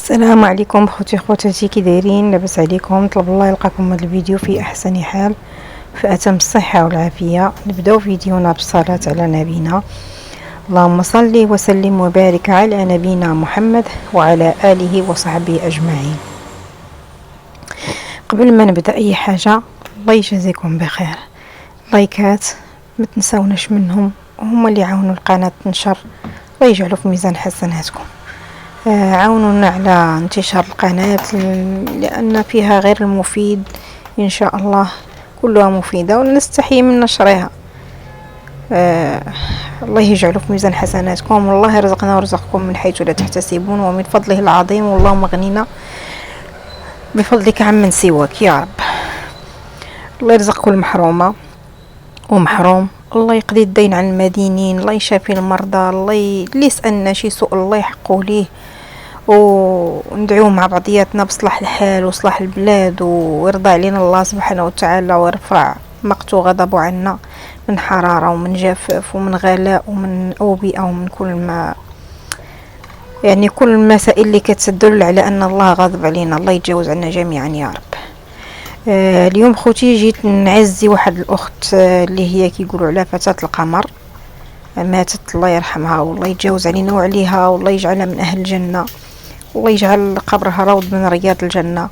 السلام عليكم خوتاتي، كي دايرين؟ لاباس عليكم؟ طلب الله يلقاكم هذا الفيديو في احسن حال، في اتم الصحه والعافيه. نبداو فيديونا بالصلاه على نبينا. اللهم صل وسلم وبارك على نبينا محمد وعلى اله وصحبه اجمعين. قبل ما نبدا اي حاجه، الله يجازيكم بخير. لايكات ما تنساوناش منهم، هما اللي يعاونوا القناه تنشر، الله يجعلوا في ميزان حسناتكم. عاونونا على انتشار القناة، لأن فيها غير المفيد إن شاء الله، كلها مفيدة ونستحي من نشرها. الله يجعله في ميزان حسناتكم، والله يرزقنا ورزقكم من حيث لا تحتسبون، ومن فضله العظيم، واللهم اغننا بفضلك عمن سواك يا رب. الله يرزق كل محرومة ومحروم، الله يقضي الدين عن المدينين، الله يشافي المرضى، اللي يسألنا شي سؤال الله يحقه ليه، وندعو مع بعضياتنا بصلاح الحال وصلاح البلاد، ويرضى علينا الله سبحانه وتعالى، ويرفع مقته وغضبه عنا من حرارة ومن جفاف ومن غلاء ومن أوبئة ومن كل ما، يعني كل المسائل اللي كتدل على أن الله غاضب علينا. الله يتجاوز عنا جميعا يا رب. اليوم خوتي جيت نعزي واحد الأخت اللي هي كيقولوا عليها فتاة القمر، ماتت، الله يرحمها والله يتجاوز علينا وعليها، والله يجعلها من أهل الجنة، والله يجعل قبرها روض من رياض الجنة.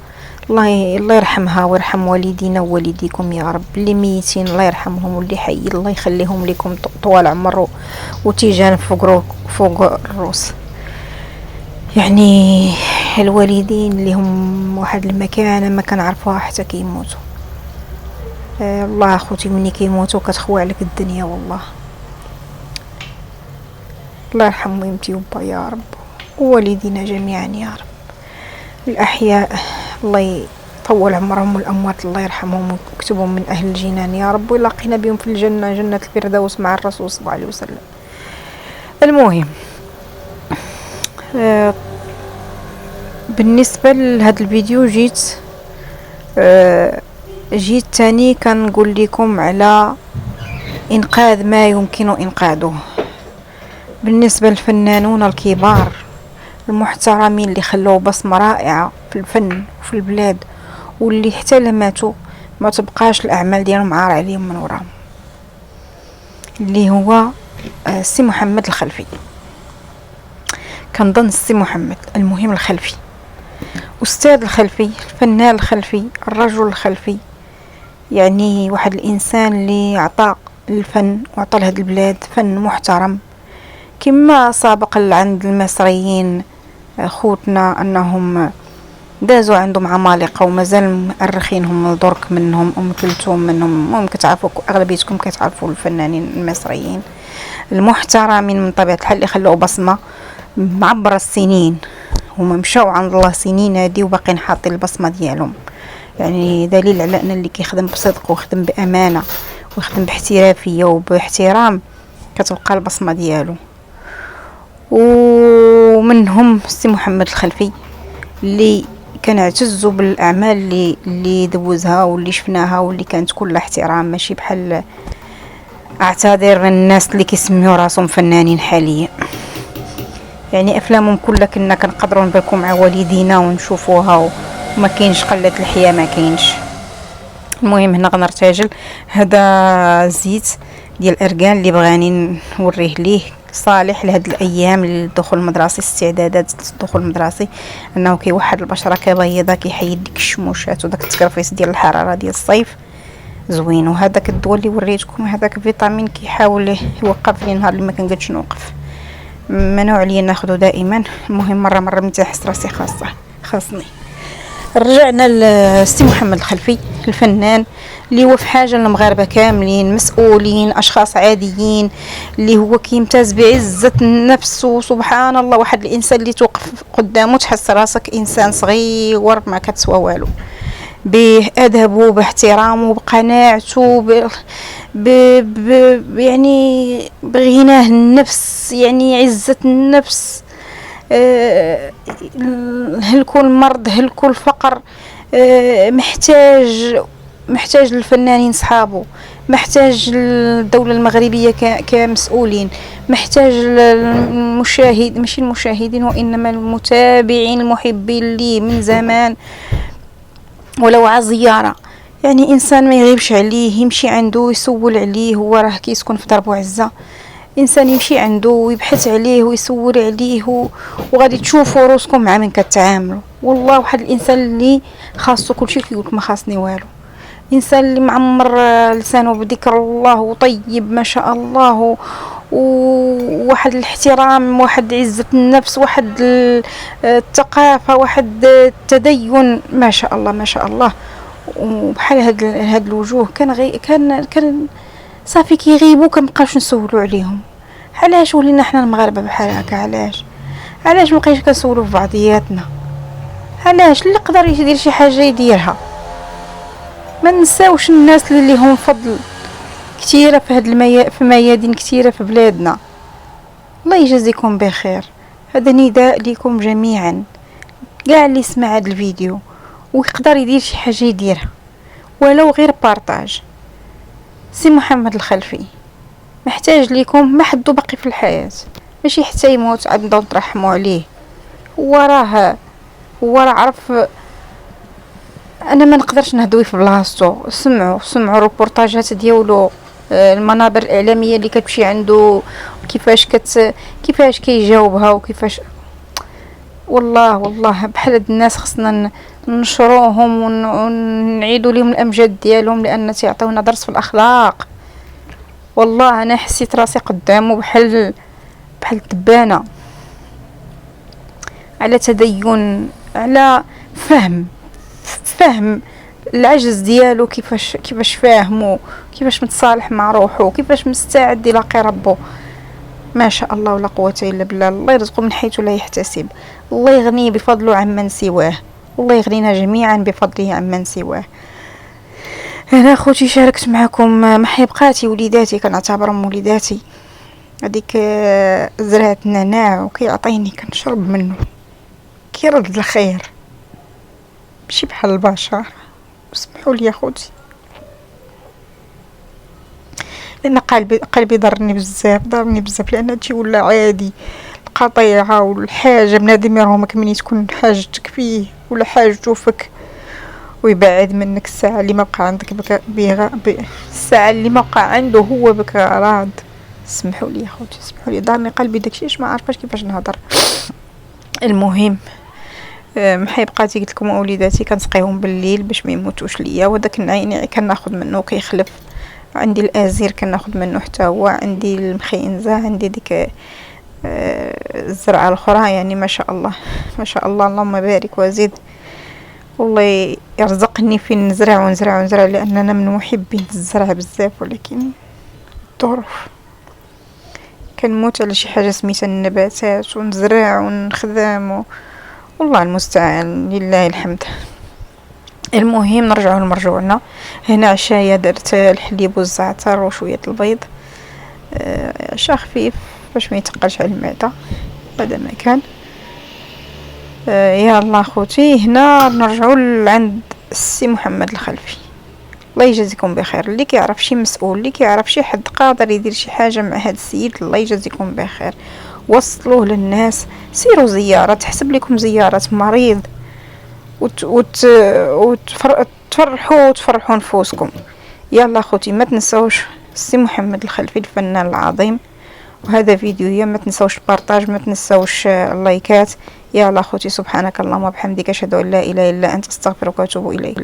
الله يرحمها ويرحم والدينا ووالديكم يا رب. اللي ميتين الله يرحمهم، واللي حي الله يخليهم لكم طوال عمر وتيجان فوق الروس. يعني الوالدين اللي هم واحد المكانة ما كنعرفوها حتى كيموتوا. الله اخوتي مني كيموتوا كتخوى عليك الدنيا والله. الله يرحم ويمتي وبا يا رب، ووالدينا جميعا يا رب. الأحياء الله يطول عمرهم، والأموات الله يرحمهم ويكتبهم من أهل الجنان يا رب، ويلاقينا بهم في الجنة، جنة الفردوس مع الرسول صلى الله عليه وسلم. المهم، بالنسبة لهذا الفيديو جيت تاني كنقول لكم على إنقاذ ما يمكن إنقاذه. بالنسبة للفنانون الكبار المحترمين اللي خلوا بصمة رائعة في الفن وفي البلاد، واللي حتى لماتوا ما تبقاش الأعمال ديالهم عار عليهم من وراهم، اللي هو السي محمد الخلفي. كنظن السي محمد، المهم الخلفي، أستاذ الخلفي، الفنان الخلفي، الرجل الخلفي، يعني واحد الإنسان اللي عطى الفن وعطى لهذه البلاد فن محترم، كما سابق عند المصريين خوتنا أنهم دازوا عندهم عمالقة ومازال مؤرخينهم درك منهم، أم كلثوم منهم، ممكن تعرفوا أغلبيتكم كتعرفوا الفنانين المصريين المحترمين من طبيعة الحال اللي خلوا بصمة معبر السنين. هما مشاو عند الله سنين هادي وباقين حاطين البصمة ديالهم، يعني دليل على أن اللي كيخدم بصدق ويخدم بأمانة ويخدم باحترافية وباحترام كتبقى البصمة ديالو. ومنهم السي محمد الخلفي اللي كنعتزوا بالاعمال اللي دوزها واللي شفناها واللي كانت كلها احترام، ماشي بحال اعتذر الناس اللي كيسميو راسهم فنانين حاليا. يعني افلامهم كلها كنا كنقدروا نبكوا مع والدينا ونشوفوها، وما كاينش قله الحياه، ما كاينش. المهم هنا غنرتجل هذا زيت ديال الارغان اللي بغاني نوريه ليه صالح لهاد الايام للدخول المدرسي، استعدادات الدخول المدرسي، انه كيوحد البشره، كيبيضها، كيحيد ديك الشموشات وداك التكرفيس ديال الحراره ديال الصيف، زوين. وهذاك الدواء اللي وريتكم، هذاك فيتامين كيحاول يوقف لي نهار اللي ما كنقدش نوقف، ممنوع عليا ناخذه دائما. المهم مره من تحس راسي خاصني. رجعنا للسي محمد الخلفي، الفنان اللي هو في حاجه المغاربه كاملين، مسؤولين، اشخاص عاديين، اللي هو كيمتاز بعزه النفس. وسبحان الله، واحد الانسان اللي توقف قدامه تحس راسك انسان صغير ما كتسوى والو، بادبه، باحترامه، بقناعته، يعني بغناه النفس، يعني عزه النفس. هل كل مرض، هل كل فقر، محتاج للفنانين صحابه، محتاج الدولة المغربية كمسؤولين، محتاج المشاهد، ماشي المشاهدين وإنما المتابعين المحبين لي من زمان، ولو على زيارة. يعني إنسان ما يغيبش عليه، يمشي عنده يسول عليه، هو راه كيسكن في درب وعزة، إنسان يمشي عنده ويبحث عليه ويسول عليه وغادي تشوفوا روسكم مع من كتعاملوا. والله واحد الإنسان اللي خاصه كل شيء كيقولك ما خاصني والو، إنسان اللي معمر لسانه بذكر الله وطيب ما شاء الله، وواحد الاحترام، واحد عزة النفس، واحد الثقافة، واحد التدين ما شاء الله ما شاء الله. وبحال هاد الوجوه كان صافي كيغيبوا كنبقاوش نسولوا عليهم. علاش ولينا حنا المغاربه بحال هكا؟ علاش مابقيناش كنسولوا في بعضياتنا؟ علاش اللي يقدر يدير شي حاجه يديرها؟ ما نساوش الناس اللي لهم فضل كثيره في هاد في ميادين كثيره في بلادنا. الله يجازيكم بخير. هذا نداء لكم جميعا، كاع اللي يسمع هذا الفيديو ويقدر يدير شي حاجه يديرها، ولو غير بارطاج. سي محمد الخلفي محتاج ليكم، ما حدو باقي في الحياه، ماشي حتى يموت عاد نبداو نترحموا عليه. هو راه عرف. انا ما نقدرش نهضوي في بلاصتو. سمعوا الروبورتاجات ديالو، المنابر الاعلاميه اللي كتمشي عنده، كيفاش كيجاوبها وكيفاش. والله بحال هاد الناس خصنا ننشروهم ونعيدوا لهم الامجاد ديالهم، لان تيعطيونا درس في الاخلاق. والله انا حسيت راسي قدامه بحال الدبانه، على تدين، على فهم العجز ديالو، كيفاش فاهمو، كيفاش متصالح مع روحه، كيفاش مستعد يلاقي ربه. ما شاء الله ولا قوه الا بالله. الله يرزقه من حيث لا يحتسب، الله يغنيه بفضله عمن سواه، الله يغنينا جميعا بفضله عمن سواه. انا اخوتي شاركت معكم محيبقاتي وليداتي، كنعتبرهم وليداتي. هذيك زرعه نعناع وكيعطيني كنشرب منه، كيرد الخير، ماشي بحال البشر. اسمحوا لي اخوتي، لان قلبي ضرني بزاف، لان هادشي ولا عادي. القطيعه والحاجه بنادم يراهمك ملي تكون حاجتك فيه ولا حاجته فيك، ويبعد منك الساعه اللي ما بقى عندك الساعه اللي ما بقى عنده هو بك راض. اسمحوا لي اخوتي، اسمحوا لي، ضرني قلبي داكشي، ما عارفاش كيفاش نهضر. المهم محيبقاتي قلت لكم وليداتي كنسقيهم بالليل باش ما يموتوش ليا، وداك العين كناخذ منه كيخلف. عندي الازير كناخذ منه حتى هو، عندي المخينزه، عندي ديك الزرعه الاخرى. يعني ما شاء الله ما شاء الله، اللهم بارك وزيد. والله يرزقني فين نزرع ونزرع لاننا من محبين الزرع بزاف، ولكن الظروف كنموت على شي حاجه سميتها النباتات، ونزرع ونخدم والله المستعان، لله الحمد. المهم نرجعوا لمرجوعنا. هنا عشايا درت الحليب والزعتر وشويه البيض، عشاء خفيف باش ما يتقلش على المعده. هذا ما كان. يلا اخوتي، هنا نرجعوا عند السي محمد الخلفي، الله يجازيكم بخير. اللي كيعرف شي مسؤول، اللي كيعرف شي حد قادر يدير شي حاجه مع هذا السيد، الله يجازيكم بخير. وصلوه للناس، سيروا زياره، تحسب لكم زياره مريض وتفرحوا نفوسكم. يلا اخوتي، ما تنسوش السي محمد الخلفي الفنان العظيم، وهذا فيديو ما تنسوش البارطاج، ما تنسوش اللايكات. يلا اخوتي، سبحانك اللهم وبحمدك، اشهد ان لا اله الا انت، استغفرك واتوب اليك.